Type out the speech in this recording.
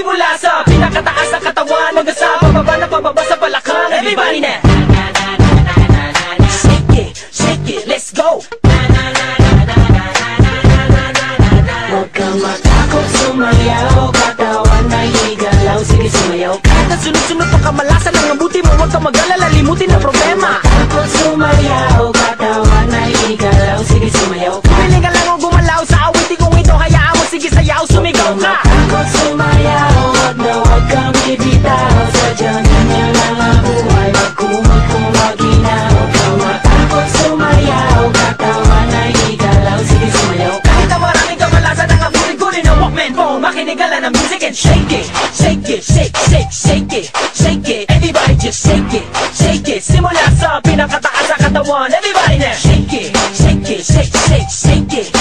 Simula sa pinakataas ng katawan hanggang sa pababa sa balakang. Everybody now, shake it, let's go. Huwag kang matakot sumayaw, katawan ay igalaw, sige sumayaw. Kahit na sunod-sunod pa kamalasan ang mabuti mo, huwag kang mag-alala, limutin ang problema. Takot sumayaw, katawan ay igalaw, sige sumayaw. Piling ka lang o gumalaw sa awitin kong ito, hayaan mo, sige sayaw, sumigaw ka. Takot sumayaw, huwag na huwag kang bibitaw, sadyang niya lang ang buhay, magkumag-kumaginaw. Huwag kang matakot sumayaw, katawan ay igalaw, sige sumayaw. Kahit na maraming kamalasan ang abutin-gunin ng Walkman phone, makinig ka lang ng music and shake it, shake it, shake, shake, shake it, shake it. Everybody just shake it, shake it. Simula sa pinakataas sa katawan, everybody now shake it, shake it, shake, shake, shake it.